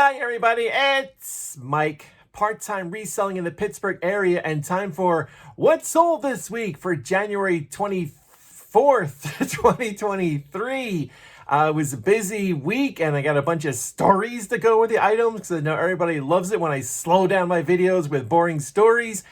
Hi, everybody. It's Mike, part-time reselling in the Pittsburgh area, and time for what sold this week for January 24th, 2023. It was a busy week, and I got a bunch of stories to go with the items because I know everybody loves it when I slow down my videos with boring stories.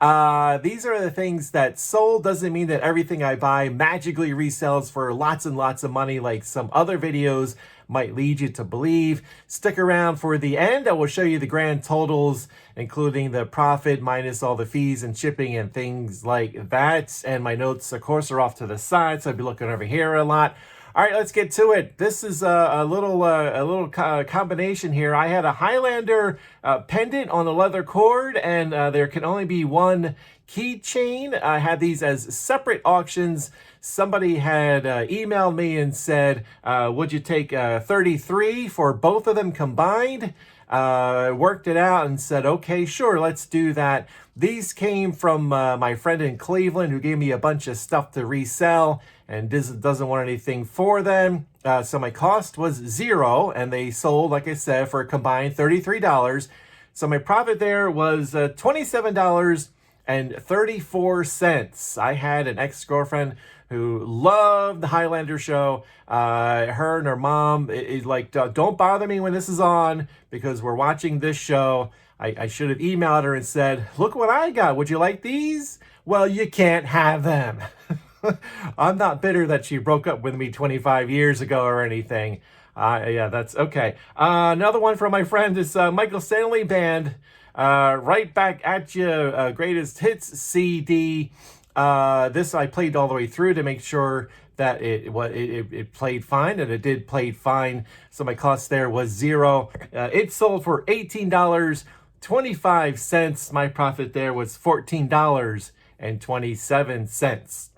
These are the things that sold. Doesn't mean that everything I buy magically resells for lots and lots of money like some other videos might lead you to believe. Stick around for the end. I will show you the grand totals, including the profit minus all the fees and shipping and things like that. And my notes, of course, are off to the side, so I'll be looking over here a lot. All right, let's get to it. This is a little combination here. I had a Highlander pendant on a leather cord, and there can only be one keychain. I had these as separate auctions. Somebody had emailed me and said, would you take 33 for both of them combined? Worked it out and said, okay, sure, let's do that. These came from my friend in Cleveland who gave me a bunch of stuff to resell and doesn't want anything for them. So my cost was $0, and they sold, like I said, for a combined $33. So my profit there was $27.34. I had an ex-girlfriend who loved the Highlander show. Her and her mom is like, don't bother me when this is on because we're watching this show. I should have emailed her and said, look what I got. Would you like these? Well, you can't have them. I'm not bitter that she broke up with me 25 years ago or anything. Yeah, that's okay. Another one from my friend is Michael Stanley Band. Right back at you, greatest hits CD. This I played all the way through to make sure that it played fine, and it did play fine. So my cost there was $0. It sold for $18.25. My profit there was $14.27.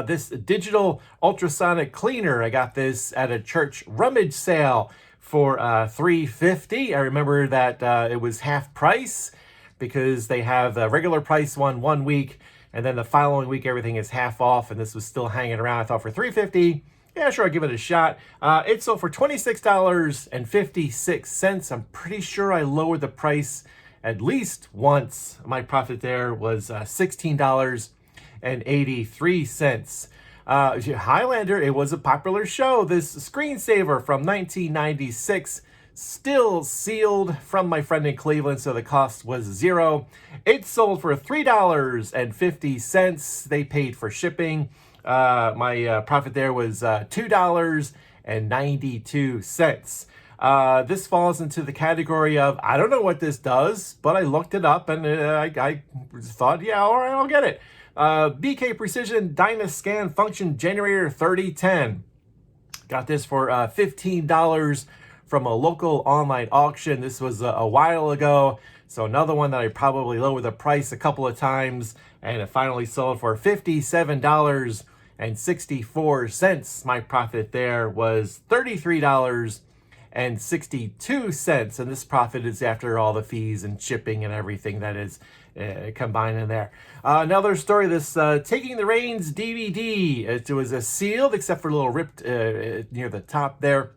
This digital ultrasonic cleaner, I got this at a church rummage sale for $3.50. I remember that it was half price because they have the regular price one week, and then the following week everything is half off, and this was still hanging around. I thought for $3.50, yeah, sure, I'll give it a shot. It sold for $26.56. I'm pretty sure I lowered the price at least once. My profit there was $16.83. Highlander, it was a popular show. This screensaver from 1996, still sealed from my friend in Cleveland, so the cost was $0. It sold for $3.50. They paid for shipping. My profit there was $2.92. This falls into the category of, I don't know what this does, but I looked it up and I thought, yeah, all right, I'll get it. BK Precision Dynascan Function Generator 3010. Got this for $15 from a local online auction. This was a while ago. So another one that I probably lowered the price a couple of times, and it finally sold for $57.64. My profit there was $33.62, and this profit is after all the fees and shipping and everything that is combined in there. Another story, this Taking the Reins DVD. It was sealed except for a little ripped near the top there.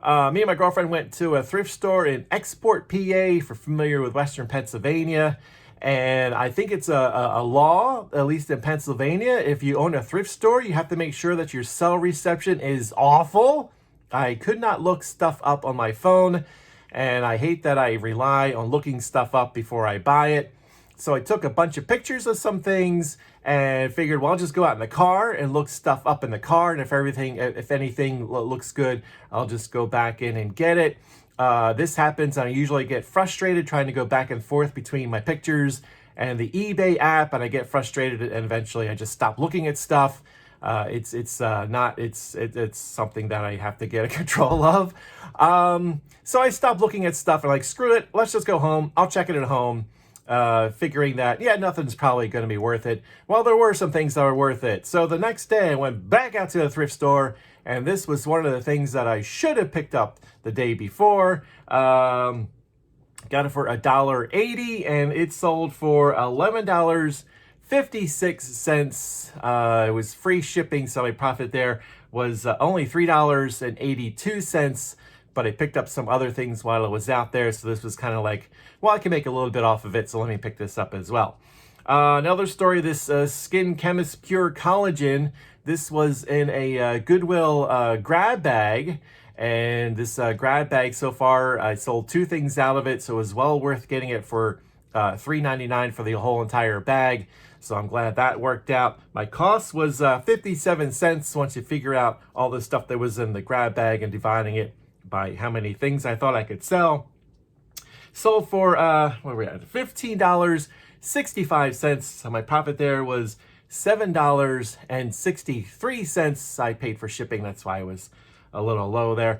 Me and my girlfriend went to a thrift store in Export, PA, if you're familiar with Western Pennsylvania. And I think it's a law, at least in Pennsylvania, if you own a thrift store, you have to make sure that your cell reception is awful. I could not look stuff up on my phone, and I hate that I rely on looking stuff up before I buy it. So I took a bunch of pictures of some things and figured, well, I'll just go out in the car and look stuff up in the car. And if anything looks good, I'll just go back in and get it. This happens, and I usually get frustrated trying to go back and forth between my pictures and the eBay app, and I get frustrated, and eventually I just stop looking at stuff. It's something that I have to get control of. So I stopped looking at stuff and like, screw it, let's just go home. I'll check it at home. Figuring that, yeah, nothing's probably going to be worth it. Well, there were some things that were worth it. So the next day I went back out to the thrift store, and this was one of the things that I should have picked up the day before. Got it for $1.80, and it sold for $11.56. It was free shipping, so my profit there was only $3.82. but I picked up some other things while I was out there. So this was kind of like, well, I can make a little bit off of it. So let me pick this up as well. Another story, this Skin Chemist Pure Collagen. This was in a Goodwill grab bag. And this grab bag so far, I sold 2 things out of it. So it was well worth getting it for $3.99 for the whole entire bag. So I'm glad that worked out. My cost was 57 cents once you figure out all the stuff that was in the grab bag and dividing it by how many things I thought I could sell. Sold for, what were we at? $15.65. So my profit there was $7.63. I paid for shipping. That's why I was a little low there.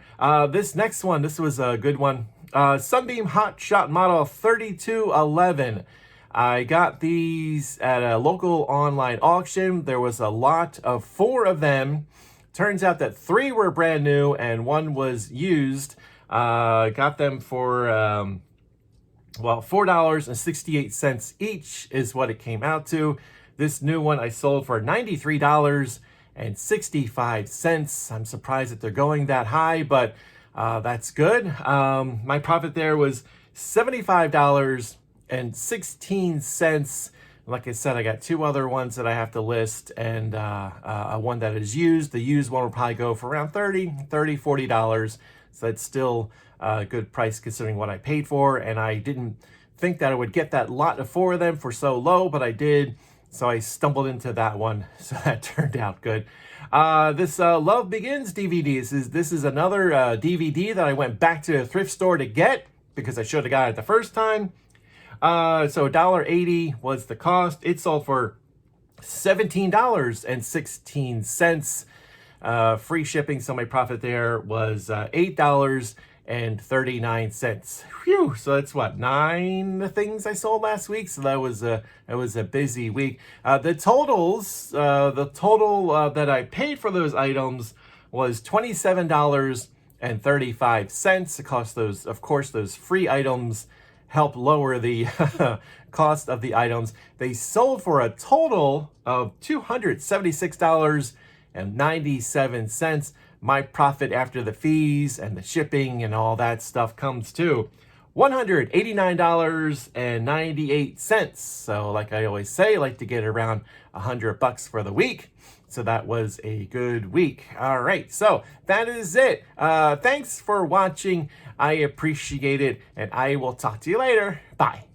This next one, this was a good one. Sunbeam Hot Shot Model 3211. I got these at a local online auction. There was a lot of 4 of them. Turns out that 3 were brand new and 1 was used. Got them for, well, $4.68 each is what it came out to. This new one I sold for $93.65. I'm surprised that they're going that high, but that's good. My profit there was $75.16. Like I said, I got 2 other ones that I have to list and one that is used. The used one will probably go for around $40. So it's still a good price considering what I paid for. And I didn't think that I would get that lot of 4 of them for so low, but I did. So I stumbled into that one. So that turned out good. This Love Begins DVD. This is another DVD that I went back to a thrift store to get because I should have got it the first time. So $1.80 was the cost. It sold for $17.16. Free shipping, so my profit there was $8.39. Phew! So that's what, 9 things I sold last week. So that was a busy week. The total that I paid for those items was $27.35. It cost those, of course, those free items help lower the cost of the items. They sold for a total of $276.97. My profit after the fees and the shipping and all that stuff comes to $189.98. So like I always say, I like to get around $100 for the week. So that was a good week. All right, so that is it. Thanks for watching. I appreciate it, and I will talk to you later. Bye.